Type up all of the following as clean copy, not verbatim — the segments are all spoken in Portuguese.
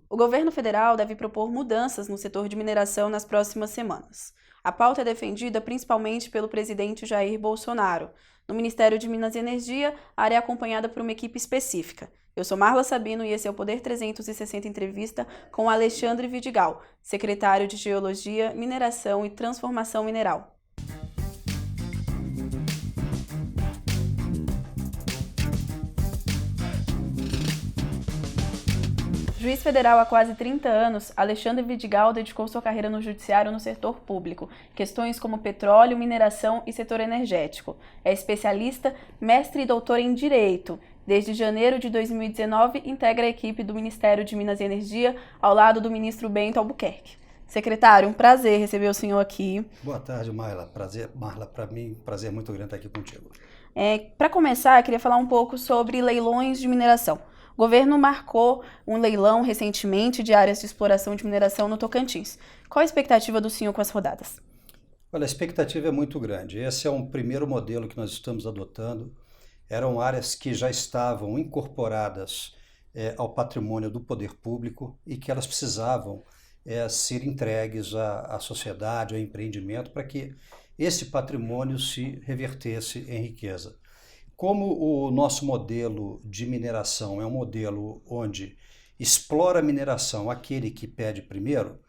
O governo federal deve propor mudanças no setor de mineração nas próximas semanas. A pauta é defendida principalmente pelo presidente Jair Bolsonaro. No Ministério de Minas e Energia, a área é acompanhada por uma equipe específica. Eu sou Marla Sabino e esse é o Poder 360 Entrevista com Alexandre Vidigal, secretário de Geologia, Mineração e Transformação Mineral. Juiz federal há quase 30 anos, Alexandre Vidigal dedicou sua carreira no judiciário no setor público, questões como petróleo, mineração e setor energético. É especialista, mestre e doutor em Direito. Desde janeiro de 2019, integra a equipe do Ministério de Minas e Energia, ao lado do ministro Bento Albuquerque. Secretário, um prazer receber o senhor aqui. Boa tarde, Marla. Marla, para mim, prazer muito grande estar aqui contigo. Para começar, eu queria falar um pouco sobre leilões de mineração. O governo marcou um leilão recentemente de áreas de exploração de mineração no Tocantins. Qual a expectativa do senhor com as rodadas? Olha, a expectativa é muito grande. Esse é um primeiro modelo que nós estamos adotando. Eram áreas que já estavam incorporadas ao patrimônio do poder público e que elas precisavam ser entregues à sociedade, ao empreendimento, para que esse patrimônio se revertesse em riqueza. Como o nosso modelo de mineração é um modelo onde explora a mineração aquele que pede primeiro,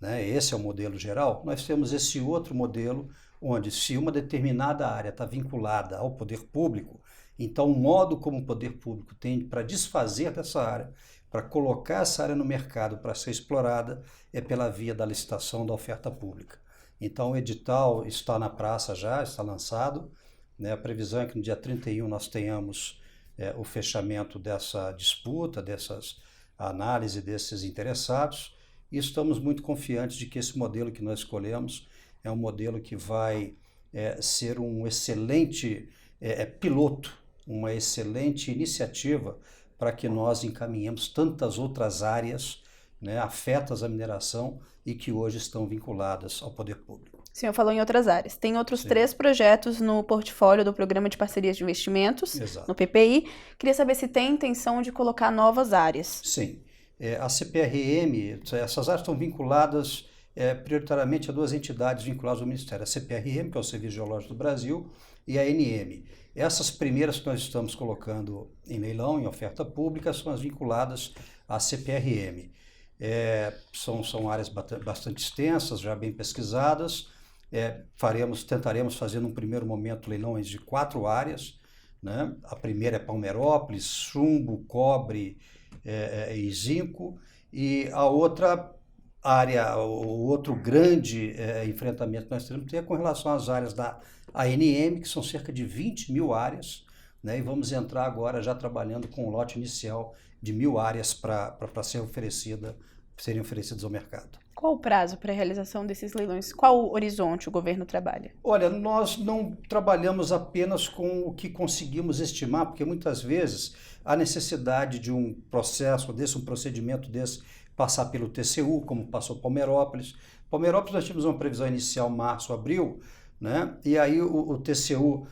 né, esse é o modelo geral, nós temos esse outro modelo onde, se uma determinada área está vinculada ao poder público, então o modo como o poder público tem para desfazer dessa área, para colocar essa área no mercado para ser explorada, é pela via da licitação, da oferta pública. Então o edital está na praça já, está lançado. A previsão é que no dia 31 nós tenhamos o fechamento dessa disputa, dessas análises desses interessados, e estamos muito confiantes de que esse modelo que nós escolhemos é um modelo que vai ser um excelente piloto, uma excelente iniciativa para que nós encaminhemos tantas outras áreas, afetas à mineração e que hoje estão vinculadas ao poder público. O senhor falou em outras áreas. Tem outros 3 projetos no portfólio do Programa de Parcerias de Investimentos, Exato. No PPI. Queria saber se tem intenção de colocar novas áreas. Sim. A CPRM, essas áreas estão vinculadas prioritariamente a 2 entidades vinculadas ao Ministério. A CPRM, que é o Serviço Geológico do Brasil, e a ANM. Essas primeiras que nós estamos colocando em leilão, em oferta pública, são as vinculadas à CPRM. São áreas bastante extensas, já bem pesquisadas. Tentaremos fazer num primeiro momento leilões de 4 áreas, né? A primeira é Palmeirópolis, chumbo, cobre e zinco, e a outra área, o outro grande enfrentamento que nós teremos é com relação às áreas da ANM, que são cerca de 20 mil áreas, né? E vamos entrar agora já trabalhando com um lote inicial de 1.000 áreas para serem oferecidas ao mercado. Qual o prazo para a realização desses leilões? Qual o horizonte o governo trabalha? Olha, nós não trabalhamos apenas com o que conseguimos estimar, porque muitas vezes a necessidade de um processo desse, um procedimento desse, passar pelo TCU, como passou Palmeirópolis. Palmeirópolis nós tivemos uma previsão inicial março, abril, né? E aí o TCU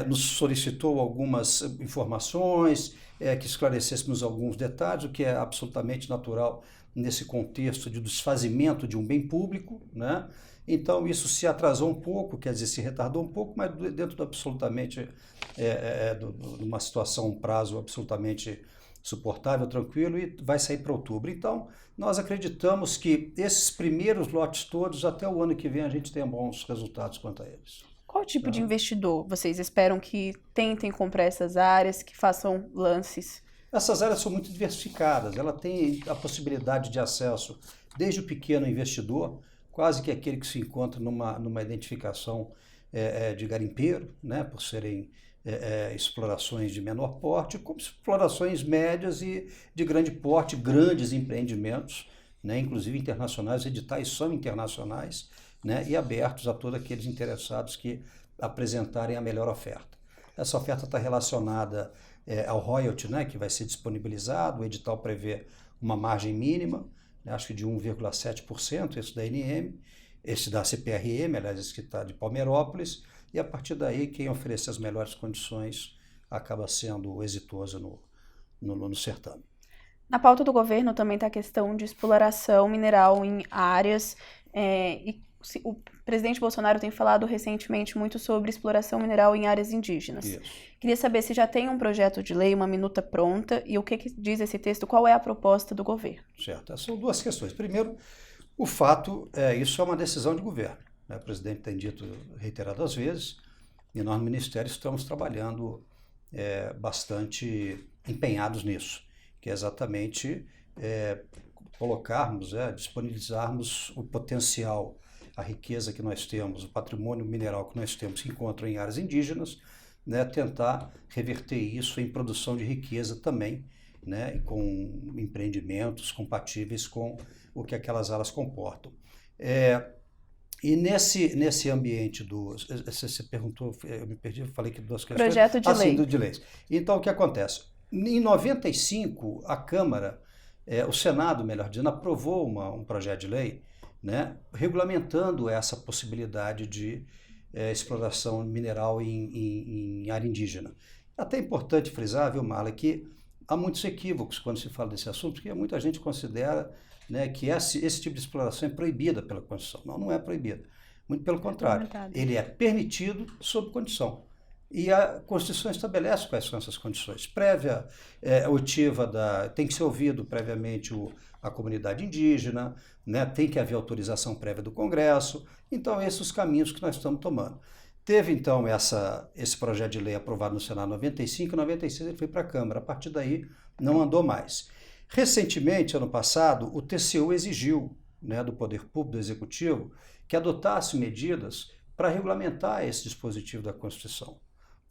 nos solicitou algumas informações, que esclarecêssemos alguns detalhes, o que é absolutamente natural nesse contexto de desfazimento de um bem público, né? Então isso se atrasou um pouco, quer dizer, se retardou um pouco, mas dentro do absolutamente, de uma situação, um prazo absolutamente suportável, tranquilo, e vai sair para outubro. Então nós acreditamos que esses primeiros lotes todos, até o ano que vem, a gente tenha bons resultados quanto a eles. Qual tipo de investidor vocês esperam que tentem comprar essas áreas, que façam lances? Essas áreas são muito diversificadas, ela tem a possibilidade de acesso desde o pequeno investidor, quase que aquele que se encontra numa identificação de garimpeiro, né, por serem explorações de menor porte, como explorações médias e de grande porte, grandes empreendimentos, né, inclusive internacionais, editais são internacionais, né, e abertos a todos aqueles interessados que apresentarem a melhor oferta. Essa oferta está relacionada ao royalty, né, que vai ser disponibilizado. O edital prevê uma margem mínima, né, acho que de 1,7%, esse da ANM, esse da CPRM, aliás, esse que está de Palmeirópolis, e a partir daí quem oferecer as melhores condições acaba sendo exitoso no certame. Na pauta do governo também está a questão de exploração mineral em áreas, o presidente Bolsonaro tem falado recentemente muito sobre exploração mineral em áreas indígenas. Isso. Queria saber se já tem um projeto de lei, uma minuta pronta, e o que diz esse texto, qual é a proposta do governo? Certo, essas são duas questões. Primeiro, o fato, isso é uma decisão de governo, né? O presidente tem dito reiteradas vezes, e nós no Ministério estamos trabalhando bastante empenhados nisso, que é exatamente colocarmos, disponibilizarmos o potencial, a riqueza que nós temos, o patrimônio mineral que nós temos que encontra em áreas indígenas, né, tentar reverter isso em produção de riqueza também, né, com empreendimentos compatíveis com o que aquelas áreas comportam. E nesse ambiente você perguntou, eu me perdi, eu falei que duas questões. Projeto de lei. Sim, de leis. Então, o que acontece? Em 95, a Câmara, o Senado, melhor dizendo, aprovou um projeto de lei, né, regulamentando essa possibilidade de exploração mineral em área indígena. Até é importante frisar, viu, Marla, que há muitos equívocos quando se fala desse assunto, porque muita gente considera, né, que esse tipo de exploração é proibida pela Constituição. Não, não é proibida. Muito pelo contrário. Ele é permitido sob condição. E a Constituição estabelece quais são essas condições. Prévia oitiva tem que ser ouvido previamente a comunidade indígena, né, tem que haver autorização prévia do Congresso. Então, esses os caminhos que nós estamos tomando. Teve, então, esse projeto de lei aprovado no Senado em 95, em 96 ele foi para a Câmara. A partir daí, não andou mais. Recentemente, ano passado, o TCU exigiu, né, do Poder Público, do Executivo, que adotasse medidas para regulamentar esse dispositivo da Constituição.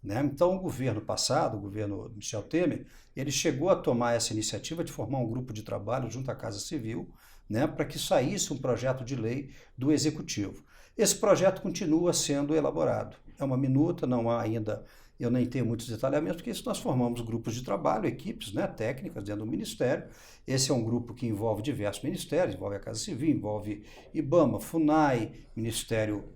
Né? Então, o governo passado, o governo Michel Temer, ele chegou a tomar essa iniciativa de formar um grupo de trabalho junto à Casa Civil, né, para que saísse um projeto de lei do Executivo. Esse projeto continua sendo elaborado. É uma minuta, não há ainda, eu nem tenho muitos detalhamentos, porque isso nós formamos grupos de trabalho, equipes, né, técnicas dentro do Ministério. Esse é um grupo que envolve diversos ministérios, envolve a Casa Civil, envolve IBAMA, FUNAI, Ministério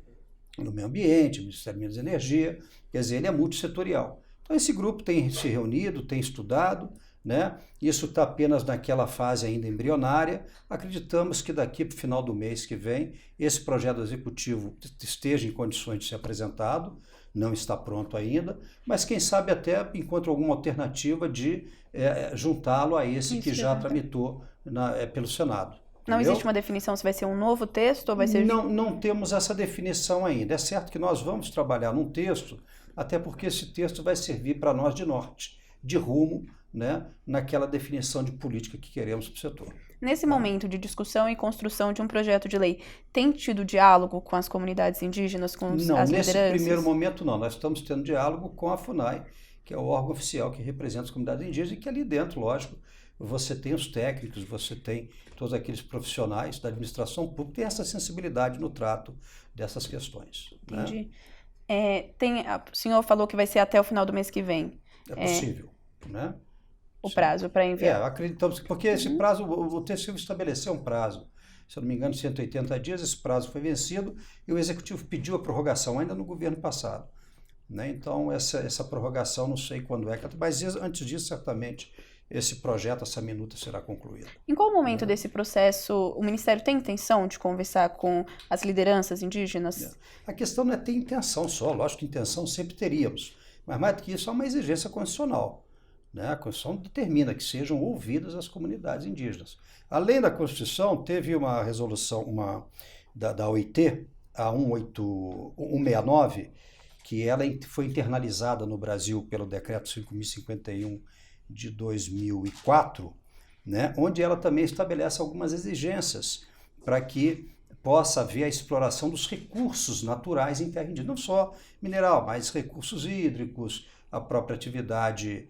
do Meio Ambiente, Ministério de Minas e Energia, quer dizer, ele é multissetorial. Então esse grupo tem se reunido, tem estudado, né? Isso está apenas naquela fase ainda embrionária. Acreditamos que daqui para o final do mês que vem, esse projeto executivo esteja em condições de ser apresentado, não está pronto ainda, mas quem sabe até encontre alguma alternativa de juntá-lo a esse que já tramitou pelo Senado. Não existe uma definição se vai ser um novo texto ou vai ser... Não temos essa definição ainda. É certo que nós vamos trabalhar num texto, até porque esse texto vai servir para nós de norte, de rumo, né, naquela definição de política que queremos para o setor. Nesse momento de discussão e construção de um projeto de lei, tem tido diálogo com as comunidades indígenas, com as lideranças? Não, nesse primeiro momento não. Nós estamos tendo diálogo com a FUNAI, que é o órgão oficial que representa as comunidades indígenas, e que ali dentro, lógico, você tem os técnicos, você tem todos aqueles profissionais da administração pública, tem essa sensibilidade no trato dessas questões. Entendi. Né? O senhor falou que vai ser até o final do mês que vem. É possível, né? O prazo para enviar. Acreditamos, porque esse prazo, o TCU estabeleceu um prazo, se eu não me engano, 180 dias, esse prazo foi vencido e o Executivo pediu a prorrogação ainda no governo passado. Né? Então, essa prorrogação não sei quando mas antes disso, certamente, esse projeto, essa minuta será concluída. Em qual momento desse processo o Ministério tem intenção de conversar com as lideranças indígenas? A questão não é ter intenção só, lógico que intenção sempre teríamos, mas mais do que isso é uma exigência constitucional. Né? A Constituição determina que sejam ouvidas as comunidades indígenas. Além da Constituição, teve uma resolução da OIT, a 169, que ela foi internalizada no Brasil pelo Decreto 5.051 de 2004, né? Onde ela também estabelece algumas exigências para que possa haver a exploração dos recursos naturais em terra indígena, não só mineral, mas recursos hídricos, a própria atividade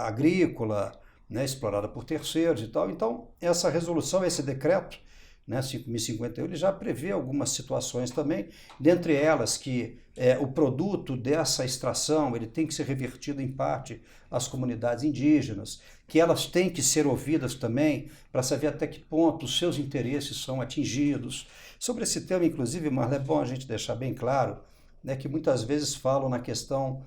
agrícola, né, explorada por terceiros e tal. Então, essa resolução, esse decreto, né, 5.051, ele já prevê algumas situações também, dentre elas que o produto dessa extração ele tem que ser revertido em parte às comunidades indígenas, que elas têm que ser ouvidas também para saber até que ponto os seus interesses são atingidos. Sobre esse tema, inclusive, Marla, é bom a gente deixar bem claro, né, que muitas vezes falam na questão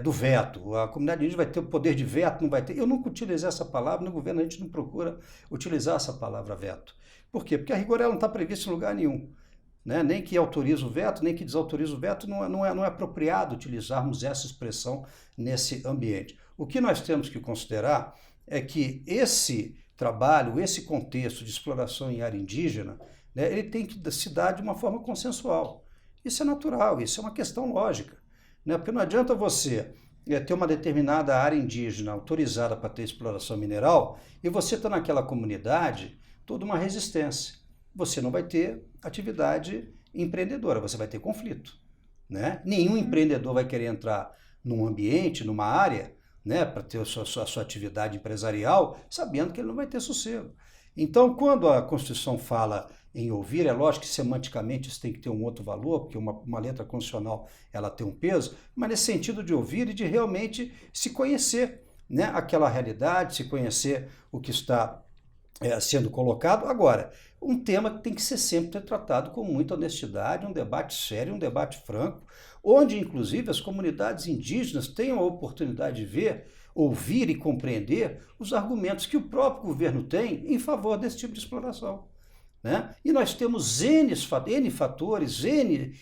do veto. A comunidade indígena vai ter o poder de veto, não vai ter. Eu nunca utilizei essa palavra, no governo a gente não procura utilizar essa palavra veto. Por quê? Porque a rigor ela não está prevista em lugar nenhum. Né? Nem que autoriza o veto, nem que desautoriza o veto, não é apropriado utilizarmos essa expressão nesse ambiente. O que nós temos que considerar é que esse trabalho, esse contexto de exploração em área indígena, né, ele tem que se dar de uma forma consensual. Isso é natural, isso é uma questão lógica. Né? Porque não adianta você ter uma determinada área indígena autorizada para ter exploração mineral e você está naquela comunidade toda uma resistência. Você não vai ter atividade empreendedora, você vai ter conflito. Né? Nenhum empreendedor vai querer entrar num ambiente, numa área, né, para ter a sua atividade empresarial, sabendo que ele não vai ter sossego. Então, quando a Constituição fala em ouvir, é lógico que semanticamente isso tem que ter um outro valor, porque uma letra constitucional ela tem um peso, mas nesse sentido de ouvir e de realmente se conhecer, né, aquela realidade, se conhecer o que está sendo colocado. Agora, um tema que tem que ser sempre tratado com muita honestidade, um debate sério, um debate franco, onde, inclusive, as comunidades indígenas tenham a oportunidade de ver, ouvir e compreender os argumentos que o próprio governo tem em favor desse tipo de exploração. Né? E nós temos N fatores, N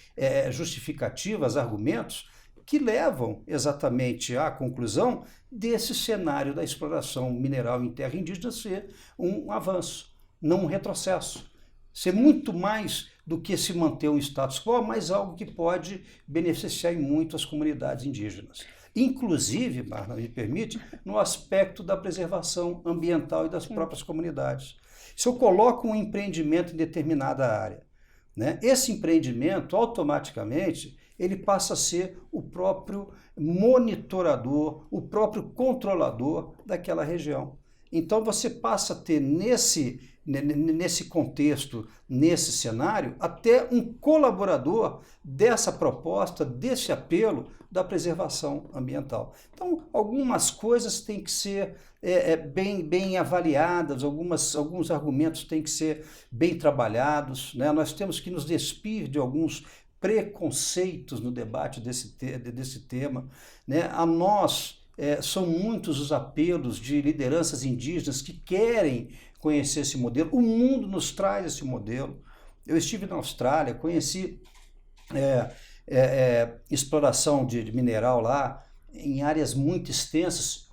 justificativas, argumentos, que levam exatamente à conclusão desse cenário da exploração mineral em terra indígena ser um avanço, não um retrocesso. Ser muito mais do que se manter um status quo, mas algo que pode beneficiar em muito as comunidades indígenas. Inclusive, Marna, me permite, no aspecto da preservação ambiental e das próprias comunidades. Se eu coloco um empreendimento em determinada área, né, esse empreendimento, automaticamente, ele passa a ser o próprio monitorador, o próprio controlador daquela região. Então você passa a ter nesse contexto, nesse cenário, até um colaborador dessa proposta, desse apelo da preservação ambiental. Então, algumas coisas têm que ser bem avaliadas, alguns argumentos têm que ser bem trabalhados, né? Nós temos que nos despir de alguns preconceitos no debate desse tema. Né? A nós são muitos os apelos de lideranças indígenas que querem conhecer esse modelo. O mundo nos traz esse modelo. Eu estive na Austrália, conheci exploração de mineral lá, em áreas muito extensas,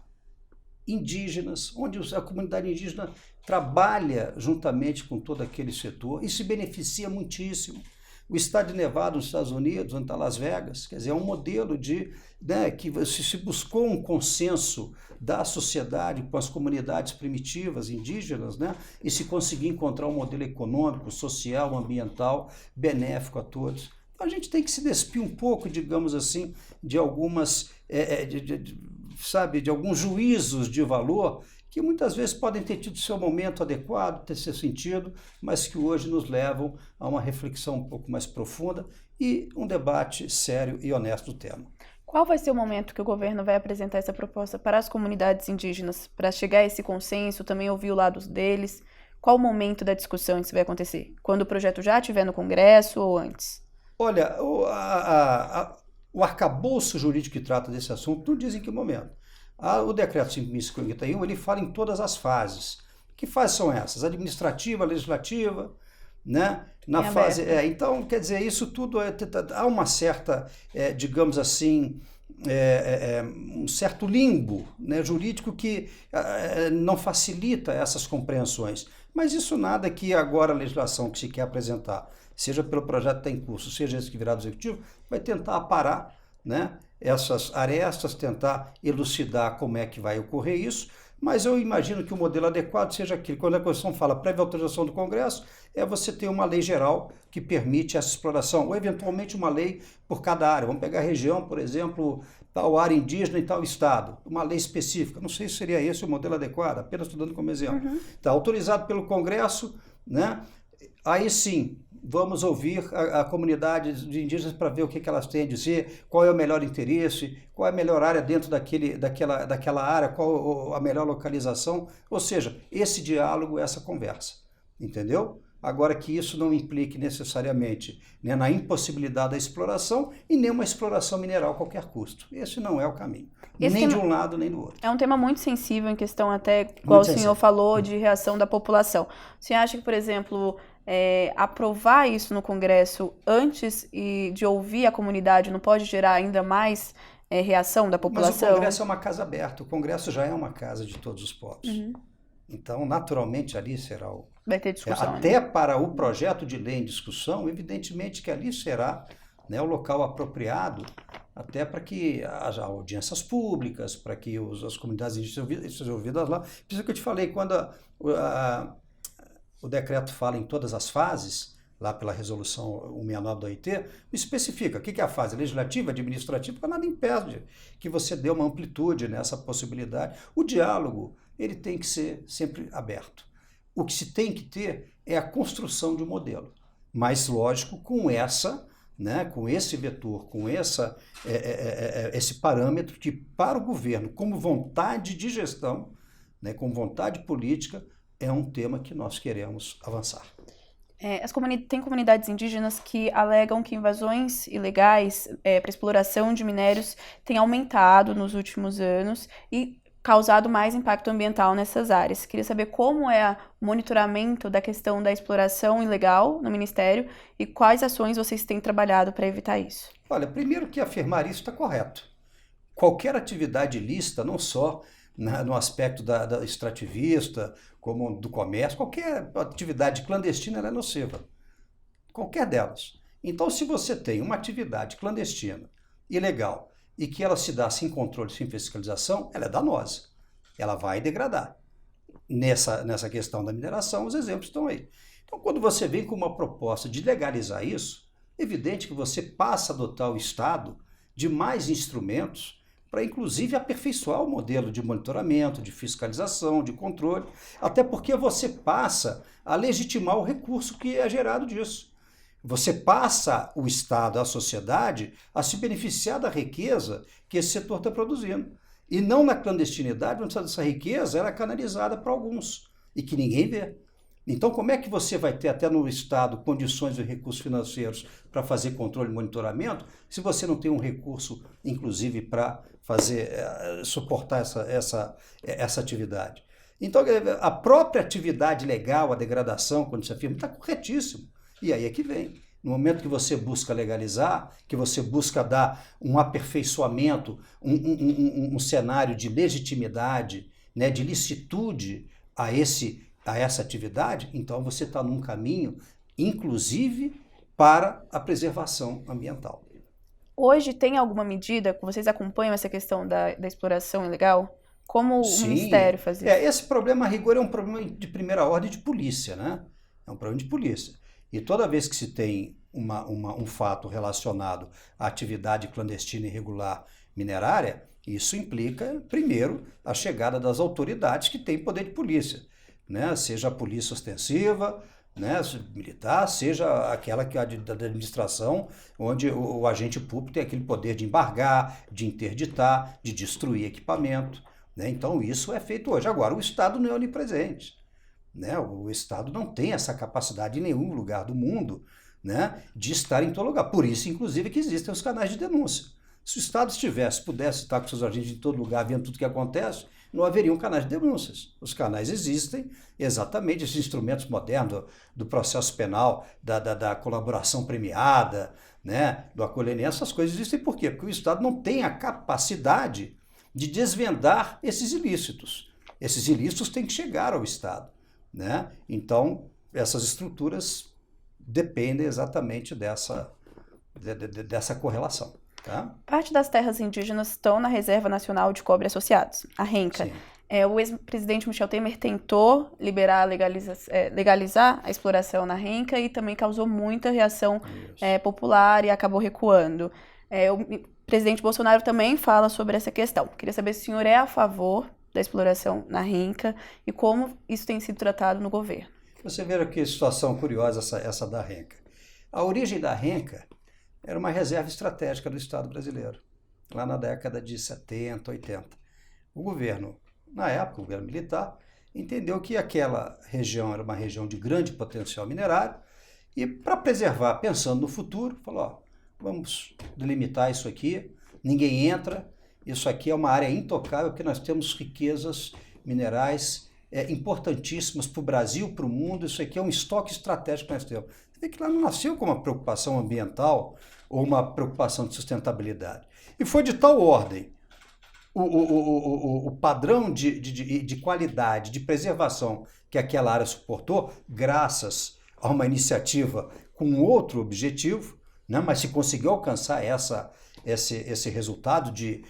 indígenas, onde a comunidade indígena trabalha juntamente com todo aquele setor e se beneficia muitíssimo. O estado de Nevada, nos Estados Unidos, onde está Las Vegas, quer dizer, é um modelo que se buscou um consenso da sociedade com as comunidades primitivas, indígenas, né, e se conseguir encontrar um modelo econômico, social, ambiental, benéfico a todos. Então, a gente tem que se despir um pouco, digamos assim, de algumas, de alguns juízos de valor que muitas vezes podem ter tido seu momento adequado, ter seu sentido, mas que hoje nos levam a uma reflexão um pouco mais profunda e um debate sério e honesto do tema. Qual vai ser o momento que o governo vai apresentar essa proposta para as comunidades indígenas, para chegar a esse consenso, também ouvir o lado deles? Qual o momento da discussão isso vai acontecer? Quando o projeto já estiver no Congresso ou antes? Olha, o arcabouço jurídico que trata desse assunto não diz em que momento. O decreto 5.051, ele fala em todas as fases. Que fases são essas? Administrativa, legislativa, né? Na fase, então, quer dizer, isso tudo há uma certa, digamos assim, um certo limbo, né, jurídico que não facilita essas compreensões. Mas isso nada que agora a legislação que se quer apresentar, seja pelo projeto que está em curso, seja esse que virá do Executivo, vai tentar aparar, né, essas arestas, tentar elucidar como é que vai ocorrer isso, mas eu imagino que o modelo adequado seja aquele. Quando a Constituição fala prévia autorização do Congresso, é você ter uma lei geral que permite essa exploração, ou eventualmente uma lei por cada área. Vamos pegar a região, por exemplo, tal área indígena em tal estado, uma lei específica. Não sei se seria esse o modelo adequado, apenas estou dando como exemplo. Está autorizado pelo Congresso, né? Aí sim, vamos ouvir a comunidade de indígenas para ver o que elas têm a dizer, qual é o melhor interesse, qual é a melhor área dentro daquela área, qual a melhor localização. Ou seja, esse diálogo, essa conversa, entendeu? Agora que isso não implique necessariamente, né, na impossibilidade da exploração e nem uma exploração mineral a qualquer custo. Esse não é o caminho, nem de um lado nem do outro. É um tema muito sensível em questão até, igual o senhor falou, de reação da população. O senhor acha que, por exemplo, aprovar isso no Congresso antes de ouvir a comunidade não pode gerar ainda mais reação da população? Mas o Congresso é uma casa aberta, o Congresso já é uma casa de todos os povos. Então, naturalmente, ali será o... Vai ter discussão. Até para o projeto de lei em discussão, evidentemente que ali será, né, o local apropriado, até para que haja audiências públicas, para que as comunidades sejam ouvidas lá. Por isso que eu te falei, quando o decreto fala em todas as fases, lá pela resolução 169 da OIT, especifica o que é a fase legislativa, administrativa, porque nada impede que você dê uma amplitude nessa possibilidade. O diálogo, ele tem que ser sempre aberto. O que se tem que ter é a construção de um modelo, mas lógico, com essa, né, com esse vetor, com esse parâmetro que para o governo, como vontade de gestão, né, como vontade política, é um tema que nós queremos avançar. Tem comunidades indígenas que alegam que invasões ilegais para exploração de minérios têm aumentado nos últimos anos e causado mais impacto ambiental nessas áreas. Queria saber como é o monitoramento da questão da exploração ilegal no Ministério e quais ações vocês têm trabalhado para evitar isso. Olha, primeiro que afirmar isso está correto. Qualquer atividade ilícita, não só no aspecto da extrativista, como do comércio, qualquer atividade clandestina ela é nociva. Qualquer delas. Então, se você tem uma atividade clandestina, ilegal, e que ela se dá sem controle, sem fiscalização, ela é danosa. Ela vai degradar. Nessa questão da mineração, os exemplos estão aí. Então, quando você vem com uma proposta de legalizar isso, é evidente que você passa a adotar o Estado de mais instrumentos para, inclusive, aperfeiçoar o modelo de monitoramento, de fiscalização, de controle, até porque você passa a legitimar o recurso que é gerado disso. Você passa o Estado, a sociedade, a se beneficiar da riqueza que esse setor está produzindo. E não na clandestinidade, onde essa riqueza era canalizada para alguns e que ninguém vê. Então, como é que você vai ter até no Estado condições e recursos financeiros para fazer controle e monitoramento, se você não tem um recurso, inclusive, para suportar essa atividade? Então, a própria atividade legal, a degradação, quando se afirma, está corretíssimo. E aí é que vem. No momento que você busca legalizar, que você busca dar um aperfeiçoamento, um cenário de legitimidade, né, de licitude a essa atividade, então você está num caminho, inclusive, para a preservação ambiental. Hoje tem alguma medida que vocês acompanham essa questão da exploração ilegal? Como o Ministério faz isso? Esse problema, a rigor, é um problema de primeira ordem de polícia, né? É um problema de polícia. E toda vez que se tem um fato relacionado à atividade clandestina e irregular minerária, isso implica, primeiro, a chegada das autoridades que têm poder de polícia, né? Seja a polícia ostensiva, né, militar, seja aquela que é da administração, onde o agente público tem aquele poder de embargar, de interditar, de destruir equipamento, né? Então isso é feito hoje. Agora, o Estado não é onipresente. Né? O Estado não tem essa capacidade em nenhum lugar do mundo, né, de estar em todo lugar. Por isso, inclusive, que existem os canais de denúncia. Se o Estado pudesse estar com seus agentes em todo lugar, vendo tudo o que acontece, não haveriam canais de denúncias. Os canais existem, exatamente, esses instrumentos modernos do processo penal, da colaboração premiada, né, do acolhimento, essas coisas existem por quê? Porque o Estado não tem a capacidade de desvendar esses ilícitos. Esses ilícitos têm que chegar ao Estado. Né? Então, essas estruturas dependem exatamente dessa correlação. Tá? Parte das terras indígenas estão na Reserva Nacional de Cobre Associados, a RENCA. O ex-presidente Michel Temer tentou legalizar a exploração na RENCA e também causou muita reação popular e acabou recuando. O presidente Bolsonaro também fala sobre essa questão. Queria saber se o senhor é a favor da exploração na RENCA e como isso tem sido tratado no governo. Você vê que situação curiosa essa da RENCA. A origem da RENCA era uma reserva estratégica do Estado brasileiro, lá na década de 70, 80. O governo, na época, o governo militar, entendeu que aquela região era uma região de grande potencial minerário e, para preservar, pensando no futuro, falou, ó, vamos delimitar isso aqui, ninguém entra, isso aqui é uma área intocável porque nós temos riquezas minerais importantíssimas para o Brasil, para o mundo, isso aqui é um estoque estratégico que nós temos. Você vê que lá não nasceu com uma preocupação ambiental ou uma preocupação de sustentabilidade. E foi de tal ordem o padrão de qualidade, de preservação que aquela área suportou, graças a uma iniciativa com outro objetivo, né, mas se conseguiu alcançar esse resultado de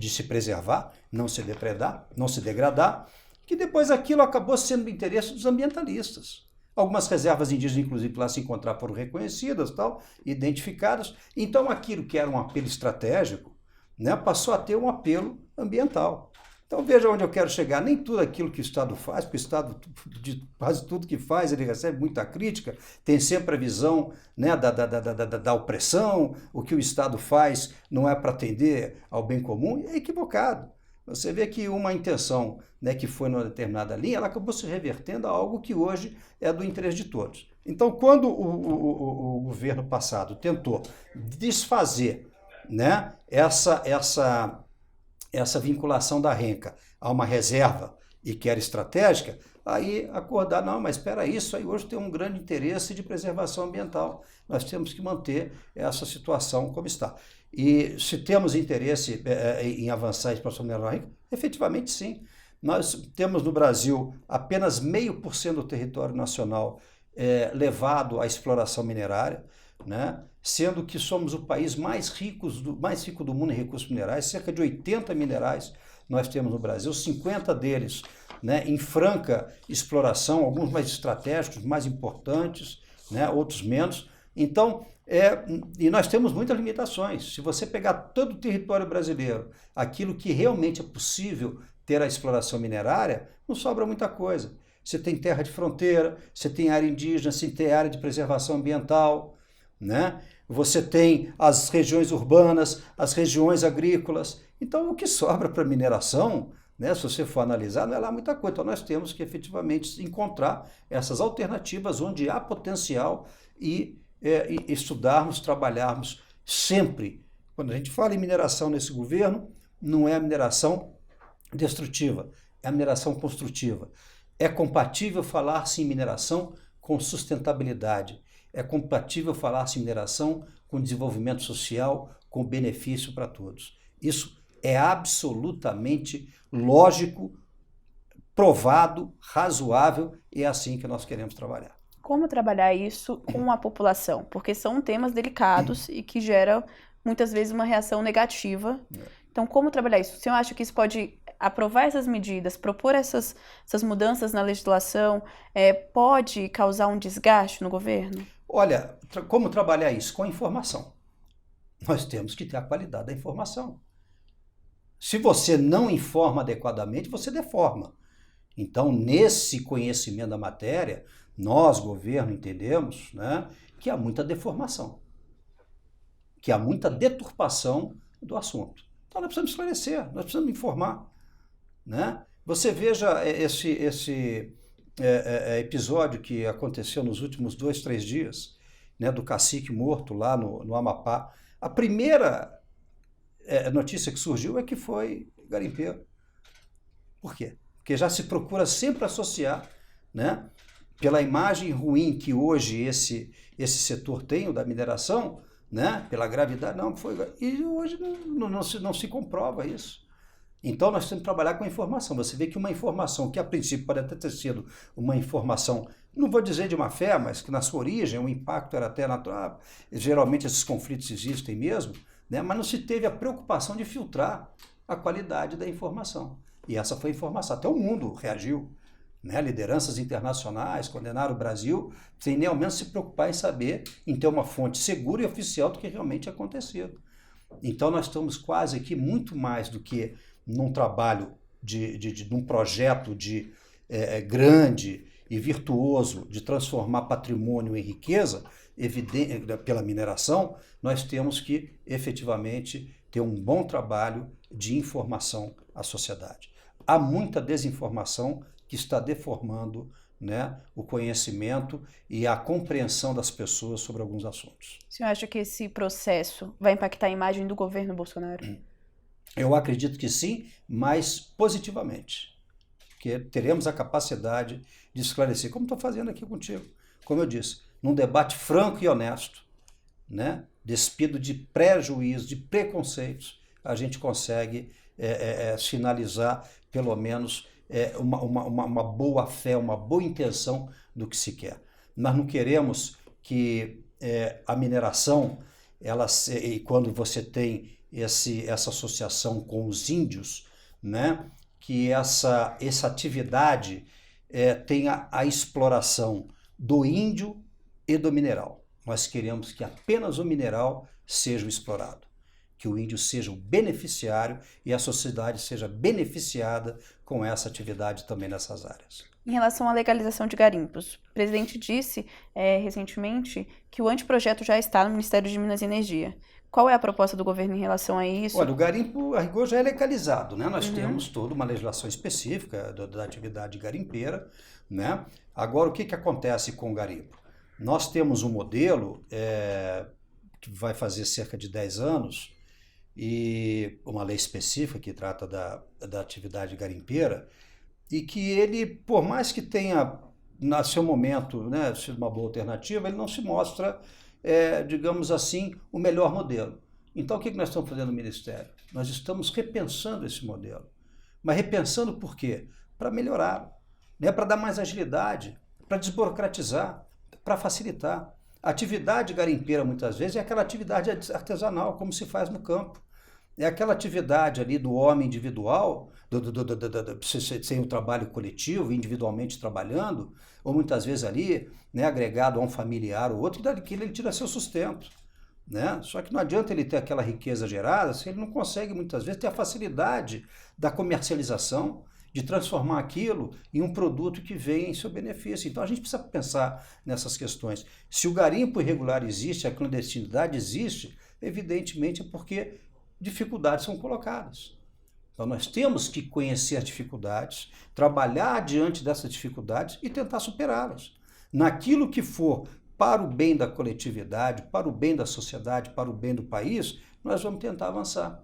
se preservar, não se depredar, não se degradar, que depois aquilo acabou sendo do interesse dos ambientalistas. Algumas reservas indígenas, inclusive, lá se encontrar foram reconhecidas, tal, identificadas. Então, aquilo que era um apelo estratégico, né, passou a ter um apelo ambiental. Então, veja onde eu quero chegar. Nem tudo aquilo que o Estado faz, porque o Estado, de quase tudo que faz, ele recebe muita crítica, tem sempre a visão, né, da opressão, o que o Estado faz não é para atender ao bem comum, é equivocado. Você vê que uma intenção, né, que foi numa determinada linha, ela acabou se revertendo a algo que hoje é do interesse de todos. Então, quando o governo passado tentou desfazer, né, essa vinculação da renca a uma reserva e que era estratégica, aí acordar, não, mas espera isso aí hoje tem um grande interesse de preservação ambiental. Nós temos que manter essa situação como está. E se temos interesse em avançar a exploração mineral rica, efetivamente sim. Nós temos no Brasil apenas 0,5% do território nacional levado à exploração minerária, né? Sendo que somos o país mais rico do mundo em recursos minerais, cerca de 80 minerais nós temos no Brasil, 50 deles, né, em franca exploração, alguns mais estratégicos, mais importantes, né, outros menos. Então, e nós temos muitas limitações. Se você pegar todo o território brasileiro, aquilo que realmente é possível ter a exploração minerária, não sobra muita coisa. Você tem terra de fronteira, você tem área indígena, você tem área de preservação ambiental, né? Você tem as regiões urbanas, as regiões agrícolas. Então, o que sobra para mineração, né, se você for analisar, não é lá muita coisa. Então, nós temos que efetivamente encontrar essas alternativas onde há potencial e estudarmos, trabalharmos sempre. Quando a gente fala em mineração nesse governo, não é a mineração destrutiva, é a mineração construtiva. É compatível falar-se em mineração com sustentabilidade. É compatível falar-se em mineração com desenvolvimento social, com benefício para todos. Isso é absolutamente lógico, provado, razoável, e é assim que nós queremos trabalhar. Como trabalhar isso com a população? Porque são temas delicados e que geram, muitas vezes, uma reação negativa. Então, como trabalhar isso? O senhor acha que isso pode aprovar essas medidas, propor essas mudanças na legislação, pode causar um desgaste no governo? Olha, como trabalhar isso? Com a informação. Nós temos que ter a qualidade da informação. Se você não informa adequadamente, você deforma. Então, nesse conhecimento da matéria, nós, governo, entendemos, né, que há muita deformação, que há muita deturpação do assunto. Então, nós precisamos esclarecer, nós precisamos informar, né? Você veja esse episódio que aconteceu nos últimos 2, 3 dias, né, do cacique morto lá no Amapá. A primeira notícia que surgiu é que foi garimpeiro. Por quê? Porque já se procura sempre associar, né, pela imagem ruim que hoje esse setor tem, o da mineração, né, pela gravidade, não foi. E hoje não se comprova isso. Então, nós temos que trabalhar com a informação. Você vê que uma informação que, a princípio, pode até ter sido uma informação, não vou dizer de má fé, mas que na sua origem o impacto era até natural. Geralmente, esses conflitos existem mesmo, né? Mas não se teve a preocupação de filtrar a qualidade da informação. E essa foi a informação. Até o mundo reagiu, né? Lideranças internacionais condenaram o Brasil sem nem ao menos se preocupar em saber, em ter uma fonte segura e oficial do que realmente tinha acontecido. Então, nós estamos quase aqui muito mais do que num trabalho, num projeto grande e virtuoso de transformar patrimônio em riqueza, pela mineração, nós temos que efetivamente ter um bom trabalho de informação à sociedade. Há muita desinformação que está deformando, né, o conhecimento e a compreensão das pessoas sobre alguns assuntos. O senhor acha que esse processo vai impactar a imagem do governo Bolsonaro? Eu acredito que sim, mas positivamente, porque teremos a capacidade de esclarecer, como estou fazendo aqui contigo. Como eu disse, num debate franco e honesto, né, despido de prejuízos, de preconceitos, a gente consegue sinalizar, pelo menos, uma boa fé, uma boa intenção do que se quer. Nós não queremos que a mineração, e quando você tem essa associação com os índios, né, que essa atividade tenha a exploração do índio e do mineral. Nós queremos que apenas o mineral seja explorado, que o índio seja o beneficiário e a sociedade seja beneficiada com essa atividade também nessas áreas. Em relação à legalização de garimpos, o presidente disse recentemente que o anteprojeto já está no Ministério de Minas e Energia. Qual é a proposta do governo em relação a isso? Olha, o garimpo, a rigor, já é legalizado, né? Nós temos toda uma legislação específica da atividade garimpeira, né? Agora, o que acontece com o garimpo? Nós temos um modelo que vai fazer cerca de 10 anos, e uma lei específica que trata da atividade garimpeira, e que ele, por mais que tenha, no seu momento, né, sido uma boa alternativa, ele não se mostra, digamos assim, o melhor modelo. Então, o que nós estamos fazendo no Ministério? Nós estamos repensando esse modelo. Mas repensando por quê? Para melhorar, né, para dar mais agilidade, para desburocratizar, para facilitar. A atividade garimpeira, muitas vezes, é aquela atividade artesanal, como se faz no campo. É aquela atividade ali do homem individual, sem o trabalho coletivo, individualmente trabalhando, ou muitas vezes ali, né, agregado a um familiar ou outro, e daquilo ele tira seu sustento. Né? Só que não adianta ele ter aquela riqueza gerada se ele não consegue, muitas vezes, ter a facilidade da comercialização, de transformar aquilo em um produto que venha em seu benefício. Então a gente precisa pensar nessas questões. Se o garimpo irregular existe, a clandestinidade existe, evidentemente é porque dificuldades são colocadas. Então nós temos que conhecer as dificuldades, trabalhar diante dessas dificuldades e tentar superá-las. Naquilo que for para o bem da coletividade, para o bem da sociedade, para o bem do país, nós vamos tentar avançar.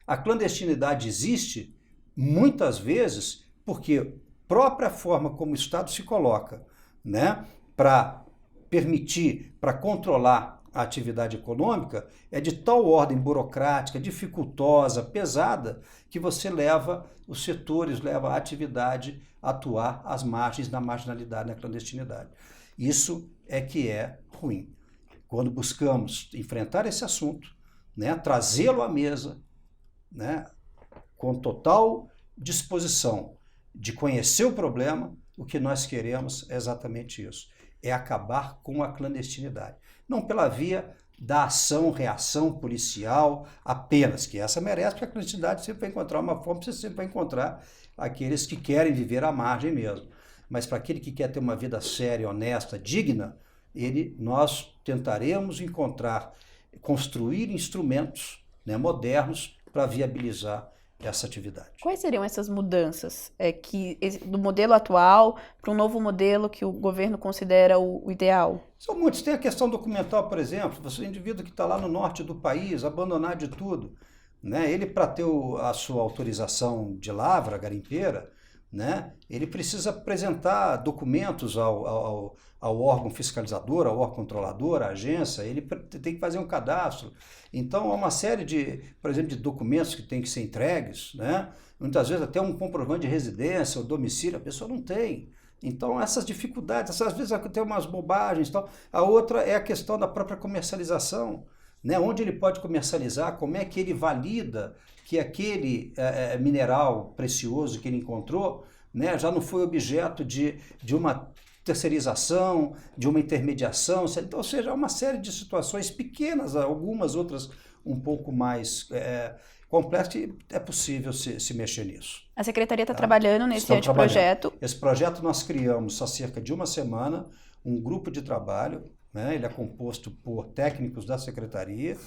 A clandestinidade existe muitas vezes porque a própria forma como o Estado se coloca, né, para permitir, para controlar a atividade econômica, é de tal ordem burocrática, dificultosa, pesada, que você leva os setores, leva a atividade a atuar às margens, na marginalidade, na clandestinidade. Isso é que é ruim. Quando buscamos enfrentar esse assunto, né, trazê-lo à mesa, né, com total disposição de conhecer o problema, o que nós queremos é exatamente isso, é acabar com a clandestinidade. Não pela via da ação, reação policial apenas, que essa merece, porque a clandestinidade sempre vai encontrar uma forma, você sempre vai encontrar aqueles que querem viver à margem mesmo. Mas para aquele que quer ter uma vida séria, honesta, digna, nós tentaremos construir instrumentos, né, modernos para viabilizar essa atividade. Quais seriam essas mudanças do modelo atual para um novo modelo que o governo considera o ideal? São muitos. Tem a questão documental, por exemplo. Você é um indivíduo que está lá no norte do país, abandonar de tudo, né? Ele, para ter a sua autorização de lavra garimpeira, né, ele precisa apresentar documentos ao órgão fiscalizador, ao órgão controlador, à agência, ele tem que fazer um cadastro. Então, há uma série por exemplo, de documentos que têm que ser entregues, né? Muitas vezes até um comprovante de residência ou domicílio, a pessoa não tem. Então, essas dificuldades, às vezes tem umas bobagens e tal. A outra é a questão da própria comercialização, né? Onde ele pode comercializar, como é que ele valida que aquele mineral precioso que ele encontrou, né, já não foi objeto de uma terceirização, de uma intermediação, então, ou seja, há uma série de situações pequenas, algumas outras um pouco mais complexas, que é possível se mexer nisso. A Secretaria está trabalhando nesse anteprojeto. Esse projeto nós criamos há cerca de uma semana, um grupo de trabalho, né, ele é composto por técnicos da Secretaria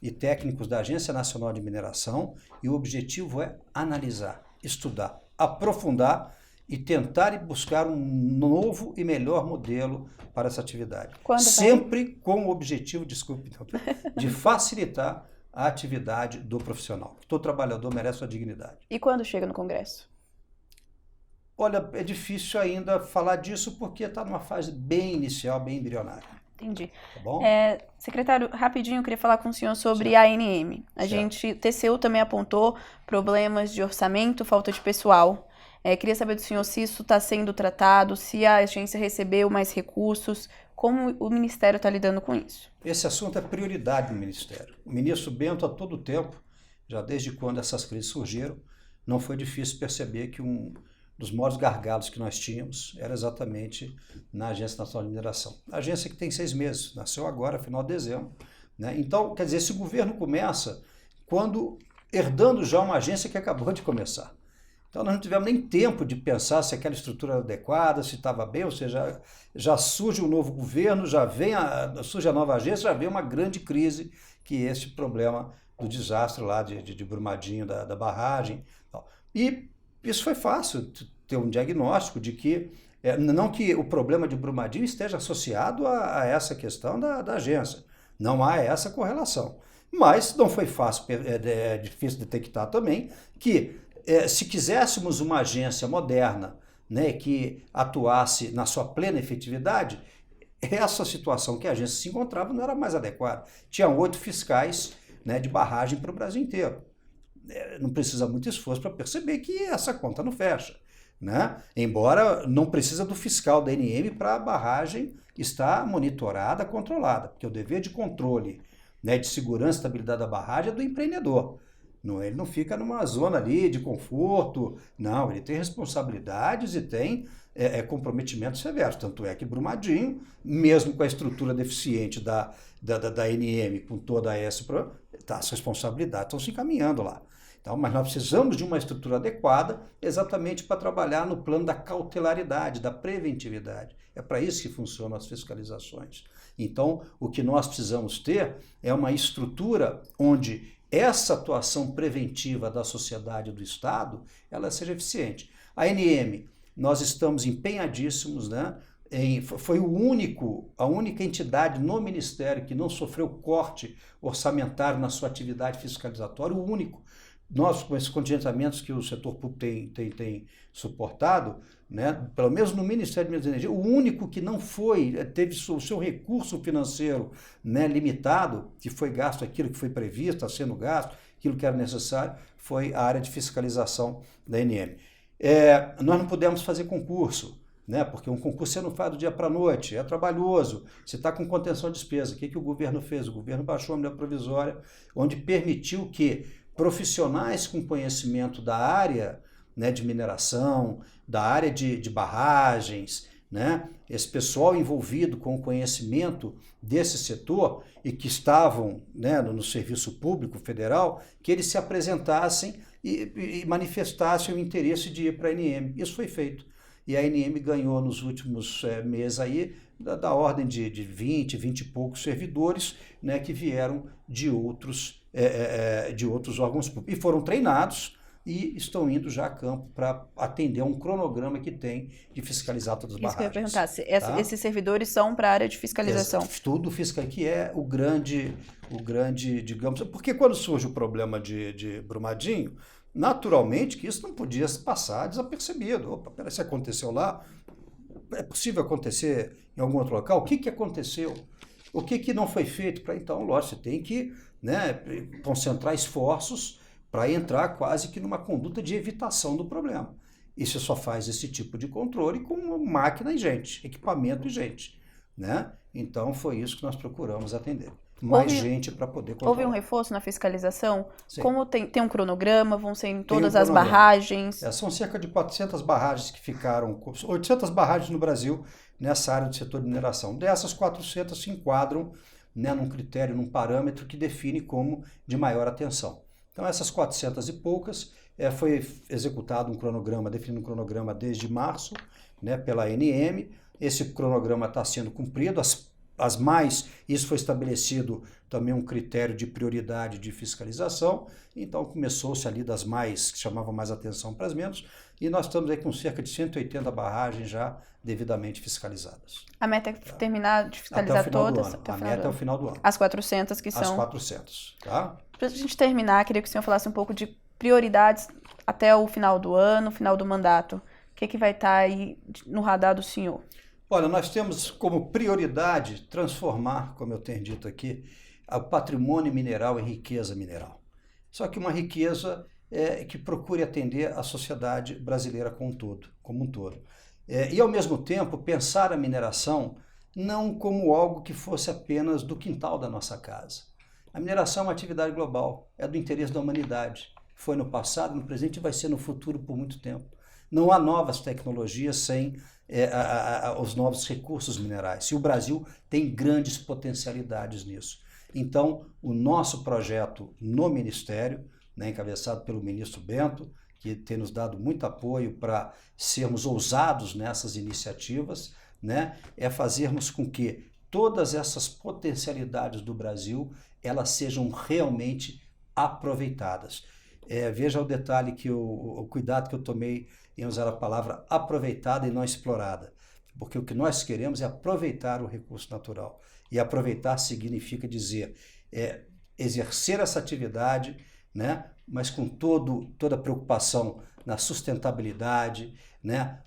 e técnicos da Agência Nacional de Mineração, e o objetivo é analisar, estudar, aprofundar e tentar buscar um novo e melhor modelo para essa atividade. Quando sempre com o objetivo, desculpe, de facilitar a atividade do profissional. Todo trabalhador merece sua dignidade. E quando chega no Congresso? Olha, é difícil ainda falar disso porque está numa fase bem inicial, bem embrionária. Entendi. Tá bom? Secretário, rapidinho, eu queria falar com o senhor sobre a ANM. TCU também apontou problemas de orçamento, falta de pessoal. Queria saber do senhor se isso está sendo tratado, se a agência recebeu mais recursos, como o Ministério está lidando com isso. Esse assunto é prioridade no Ministério. O ministro Bento, a todo tempo, já desde quando essas crises surgiram, não foi difícil perceber que um dos maiores gargalos que nós tínhamos era exatamente na Agência Nacional de Mineração. A agência que tem 6 meses, nasceu agora, final de dezembro. Né? Então, quer dizer, esse governo começa herdando já uma agência que acabou de começar. Então, nós não tivemos nem tempo de pensar se aquela estrutura era adequada, se estava bem, ou seja, já surge um novo governo, surge a nova agência, já vem uma grande crise, que é esse problema do desastre lá de Brumadinho, da barragem. E isso foi fácil, ter um diagnóstico de que, não que o problema de Brumadinho esteja associado a essa questão da agência, não há essa correlação. Mas não foi fácil, é difícil detectar também que, se quiséssemos uma agência moderna, né, que atuasse na sua plena efetividade, essa situação que a agência se encontrava não era mais adequada. Tinha 8 fiscais, né, de barragem para o Brasil inteiro. Não precisa muito esforço para perceber que essa conta não fecha. Né? Embora não precisa do fiscal da ANM para a barragem estar monitorada, controlada, porque o dever de controle, né, de segurança e estabilidade da barragem é do empreendedor. Ele não fica numa zona ali de conforto, não, ele tem responsabilidades e tem comprometimentos severos. Tanto é que Brumadinho, mesmo com a estrutura deficiente da ANM, com toda essa, as responsabilidades estão se encaminhando lá. Então, mas nós precisamos de uma estrutura adequada exatamente para trabalhar no plano da cautelaridade, da preventividade. É para isso que funcionam as fiscalizações. Então, o que nós precisamos ter é uma estrutura onde essa atuação preventiva da sociedade e do Estado, ela seja eficiente. A ANM, nós estamos empenhadíssimos, né? Foi a única entidade no Ministério que não sofreu corte orçamentário na sua atividade fiscalizatória, o único. Nós, com esses contingenciamentos que o setor público tem suportado, né, pelo menos no Ministério de Minas e Energia, o único que não teve o seu recurso financeiro, né, limitado, que foi gasto aquilo que foi previsto, está sendo gasto, aquilo que era necessário, foi a área de fiscalização da ANM. Nós não pudemos fazer concurso, né, porque um concurso você não faz do dia para a noite, é trabalhoso, você está com contenção de despesa. O que o governo fez? O governo baixou a medida provisória, onde permitiu que profissionais com conhecimento da área, né, de mineração, da área de barragens, né, esse pessoal envolvido com o conhecimento desse setor e que estavam, né, no serviço público federal, que eles se apresentassem e manifestassem o interesse de ir para a ANM. Isso foi feito. E a ANM ganhou nos últimos meses aí da ordem de 20 e poucos servidores, né, que vieram de outros órgãos públicos. E foram treinados e estão indo já a campo para atender um cronograma que tem de fiscalizar todas as barragens. Isso que eu ia perguntar, esses servidores são para a área de fiscalização? Tudo fiscal, que é o grande, digamos, porque quando surge o problema de Brumadinho, naturalmente que isso não podia passar desapercebido. Opa, peraí, se aconteceu lá, é possível acontecer em algum outro local? O que aconteceu? O que não foi feito? Então, lógico, você tem que, né, concentrar esforços para entrar quase que numa conduta de evitação do problema. E você só faz esse tipo de controle com máquina e gente, equipamento e gente. Né? Então, foi isso que nós procuramos atender. Mais gente para poder controlar. Houve um reforço na fiscalização? Sim. Como tem um cronograma? Vão ser em todas as barragens? São cerca de 400 barragens que ficaram, 800 barragens no Brasil nessa área do setor de mineração. Dessas 400 se enquadram, né, num critério, num parâmetro que define como de maior atenção. Então essas 400 e poucas, foi executado um cronograma, definido um cronograma desde março, né, pela ANM. Esse cronograma está sendo cumprido, as as mais, isso foi estabelecido também um critério de prioridade de fiscalização, então começou-se ali das mais, que chamavam mais atenção para as menos, e nós estamos aí com cerca de 180 barragens já devidamente fiscalizadas. A meta é terminar de fiscalizar todas? A meta é o final do ano. As 400 que são... As 400, tá? Para a gente terminar, queria que o senhor falasse um pouco de prioridades até o final do ano, final do mandato. O que vai estar aí no radar do senhor? Olha, nós temos como prioridade transformar, como eu tenho dito aqui, o patrimônio mineral em riqueza mineral. Só que uma riqueza que procure atender a sociedade brasileira como um todo. E, ao mesmo tempo, pensar a mineração não como algo que fosse apenas do quintal da nossa casa. A mineração é uma atividade global, é do interesse da humanidade. Foi no passado, no presente e vai ser no futuro por muito tempo. Não há novas tecnologias sem os novos recursos minerais. E o Brasil tem grandes potencialidades nisso. Então, o nosso projeto no Ministério, encabeçado pelo ministro Bento, que tem nos dado muito apoio para sermos ousados nessas iniciativas, é fazermos com que todas essas potencialidades do Brasil elas sejam realmente aproveitadas. Veja o detalhe, que o cuidado que eu tomei em usar a palavra aproveitada e não explorada, porque o que nós queremos é aproveitar o recurso natural. E aproveitar significa dizer, exercer essa atividade, mas com toda a preocupação na sustentabilidade,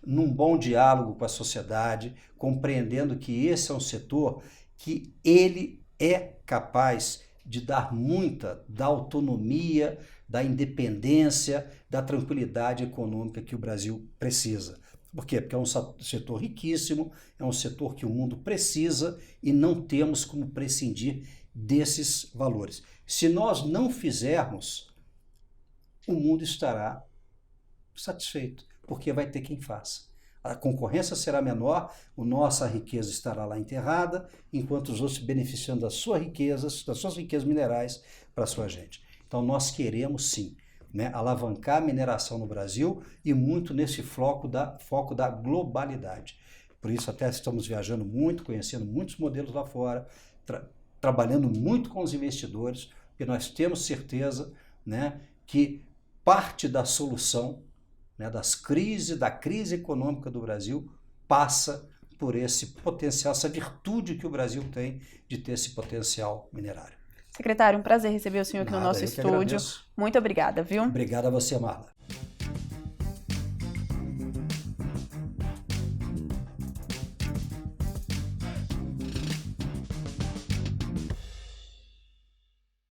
num bom diálogo com a sociedade, compreendendo que esse é um setor que ele é capaz de dar muita da autonomia, da independência, da tranquilidade econômica que o Brasil precisa. Por quê? Porque é um setor riquíssimo, é um setor que o mundo precisa e não temos como prescindir desses valores. Se nós não fizermos, o mundo estará satisfeito, porque vai ter quem faça. A concorrência será menor, a nossa riqueza estará lá enterrada, enquanto os outros se beneficiando das suas riquezas minerais para a sua gente. Então nós queremos sim, alavancar a mineração no Brasil e muito nesse foco da globalidade. Por isso até estamos viajando muito, conhecendo muitos modelos lá fora, trabalhando muito com os investidores, porque nós temos certeza que parte da solução da crise econômica do Brasil passa por esse potencial, essa virtude que o Brasil tem de ter esse potencial minerário. Secretário, um prazer receber o senhor aqui no nosso estúdio. Muito obrigada, viu? Obrigado a você, Marla.